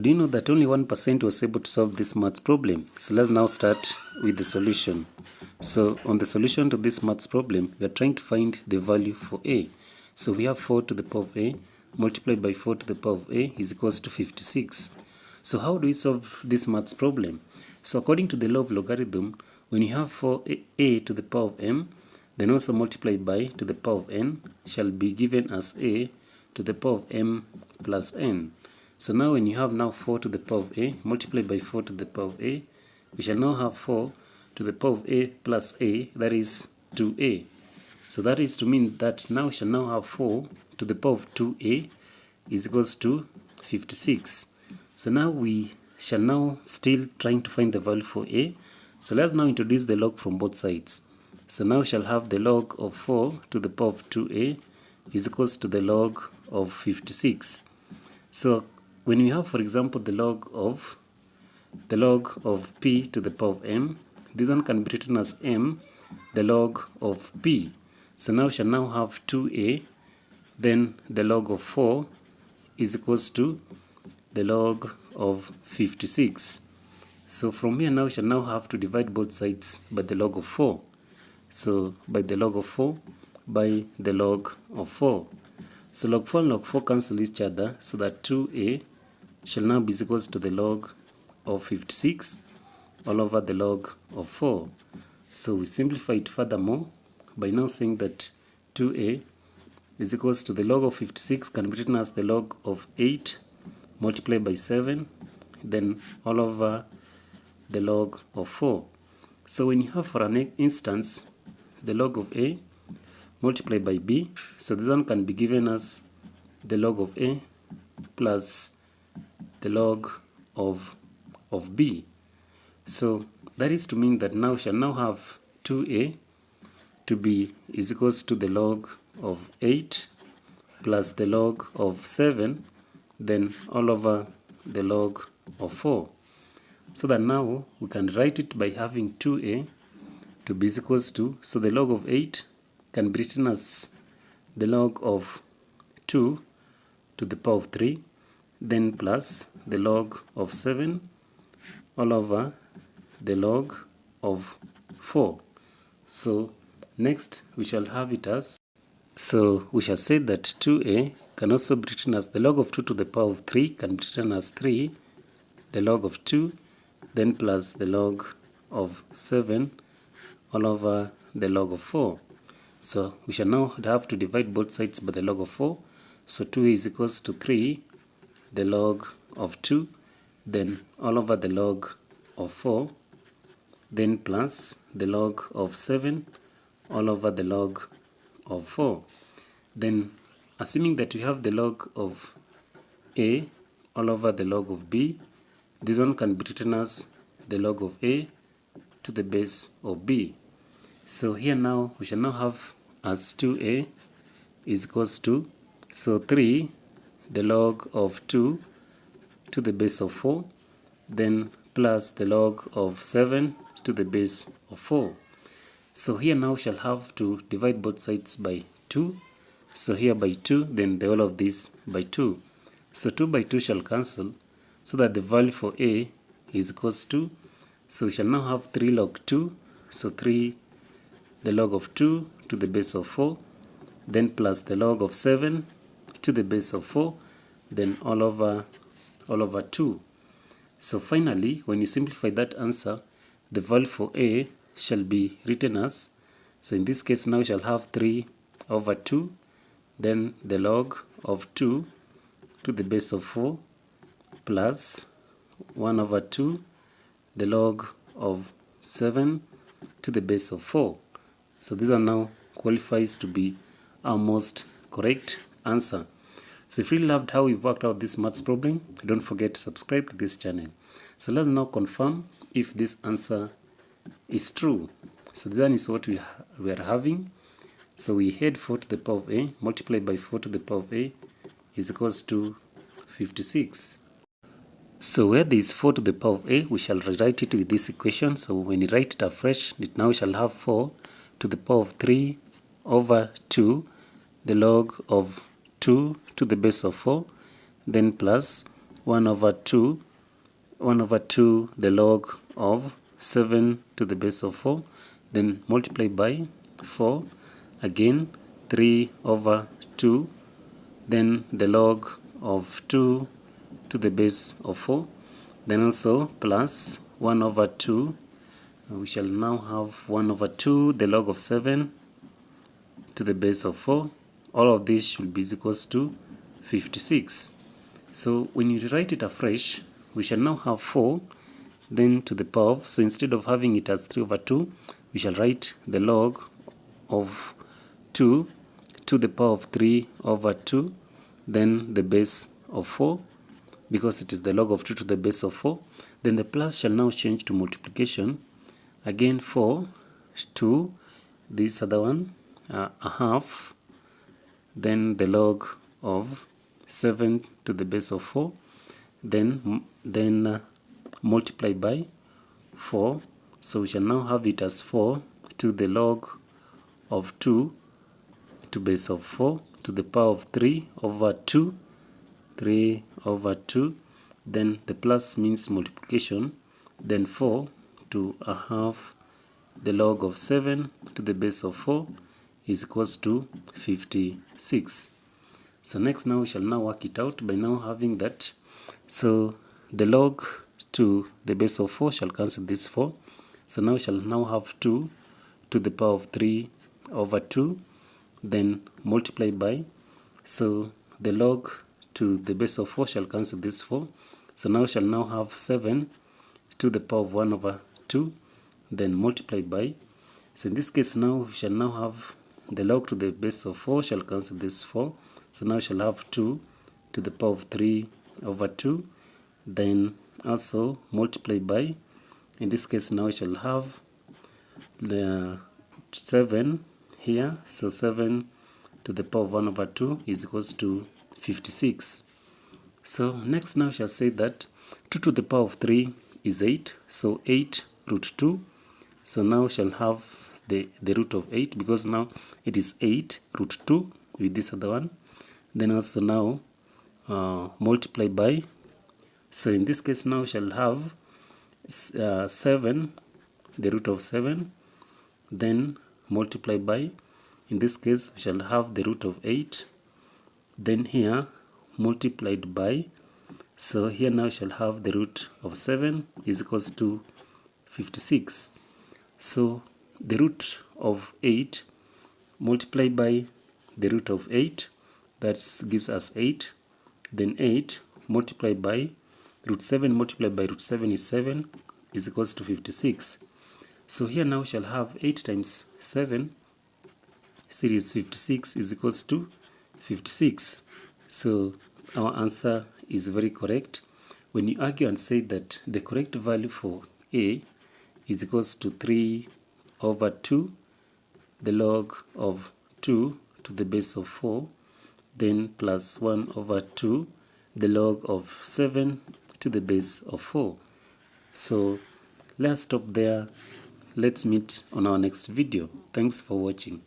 Do you know that only 1% was able to solve this maths problem? So let's now start with the solution. So on the solution to this maths problem, we are trying to find the value for a. So we have 4 to the power of a multiplied by 4 to the power of a is equals to 56. So how do we solve this maths problem? So according to the law of logarithm, when you have 4a to the power of m, then also multiplied by to the power of n shall be given as a to the power of m plus n. So now when you have now 4 to the power of a multiplied by 4 to the power of a, we shall now have 4 to the power of a plus a, that is 2a. So that is to mean that now we shall now have 4 to the power of 2a is equals to 56. So now we shall now still trying to find the value for a. So let's now introduce the log from both sides. So now we shall have the log of 4 to the power of 2a is equals to the log of 56. So when we have, for example, the log of p to the power of m, this one can be written as m, the log of p. So now we shall now have 2a, then the log of 4 is equals to the log of 56. So from here now we shall now have to divide both sides by the log of 4. So by the log of 4 by the log of 4. So log 4 and log 4 cancel each other, so that 2a shall now be equals to the log of 56 all over the log of 4. So we simplify it furthermore by now saying that 2a is equals to the log of 56 can be written as the log of 8 multiplied by 7, then all over the log of 4. So when you have, for an instance, the log of a multiplied by b, so this one can be given as the log of a plus the log of b. So that is to mean that now we shall now have 2a to be is equals to the log of 8 plus the log of 7, then all over the log of 4. So that now we can write it by having 2a to be equals to, so the log of 8 can be written as the log of 2 to the power of 3, then plus the log of 7 all over the log of 4. So next we shall have it as, so we shall say that 2a can also be written as the log of 2 to the power of 3 can be written as 3, the log of 2, then plus the log of 7 all over the log of 4. So we shall now have to divide both sides by the log of 4. So 2a is equals to 3, the log of 2, then all over the log of 4, then plus the log of 7 all over the log of 4. Then assuming that we have the log of a all over the log of b, this one can be written as the log of a to the base of b. So here now we shall now have as 2a is equals to, so 3 the log of 2 to the base of 4, then plus the log of 7 to the base of 4. So here now we shall have to divide both sides by 2. So here by 2, then the whole of this by 2. So 2 by 2 shall cancel, so that the value for a is equals to, so we shall now have 3 log 2, so 3 the log of 2 to the base of 4, then plus the log of 7 to the base of 4, then all over 2. So finally, when you simplify that answer, the value for a shall be written as, so in this case now we shall have 3 over 2, then the log of 2 to the base of 4 plus 1 over 2 the log of 7 to the base of 4. So this one now qualifies to be our most correct answer. So if you loved how we've worked out this maths problem, don't forget to subscribe to this channel. So let's now confirm if this answer is true. So this one is what we are having. So we had 4 to the power of a multiplied by 4 to the power of a is equals to 56. So where there is 4 to the power of a, we shall rewrite it with this equation. So when you write it afresh, it now shall have 4 to the power of 3 over 2, the log of 2 to the base of 4, then plus 1 over 2 the log of 7 to the base of 4, then multiply by 4, again 3 over 2, then the log of 2 to the base of 4, then also plus 1 over 2. We shall now have 1 over 2 the log of 7 to the base of 4. All of this should be equals to 56. So when you write it afresh, we shall now have 4 then to the power of, so instead of having it as 3 over 2, we shall write the log of 2 to the power of 3 over 2, then the base of 4, because it is the log of 2 to the base of 4. Then the plus shall now change to multiplication. Again 4 to this other one, a half, then the log of 7 to the base of 4, then multiply by 4. So we shall now have it as 4 to the log of 2 to base of 4 to the power of 3 over 2, 3 over 2, then the plus means multiplication, then 4 to a half the log of 7 to the base of 4 is equals to 56. So next now we shall now work it out by now having that. So the log to the base of 4 shall cancel this 4. So now we shall now have 2 to the power of 3 over 2, then multiply by, so the log to the base of 4 shall cancel this 4. So now we shall now have 7 to the power of 1 over 2, then multiply by, so in this case now we shall now have the log to the base of 4 shall cancel this 4. So now we shall have 2 to the power of 3 over 2, then also multiply by, in this case now we shall have the 7 here, so 7 to the power of 1 over 2 is equals to 56. So next now we shall say that 2 to the power of 3 is 8, so 8 root 2. So now we shall have the root of 8, because now it is 8 root 2 with this other one. Then also now multiply by, so in this case now we shall have 7, the root of 7, then multiply by, in this case we shall have the root of 8, then here multiplied by, so here now we shall have the root of 7 is equals to 56. So the root of 8 multiplied by the root of 8, that gives us 8, then 8 multiplied by root 7 multiplied by root 7 is 7 is equals to 56. So here now we shall have 8 times 7 series 56 is equals to 56. So our answer is very correct. When you argue and say that the correct value for A is equals to 3 over 2, the log of 2 to the base of 4, then plus 1 over 2, the log of 7 to the base of 4. So let's stop there. Let's meet on our next video. Thanks for watching.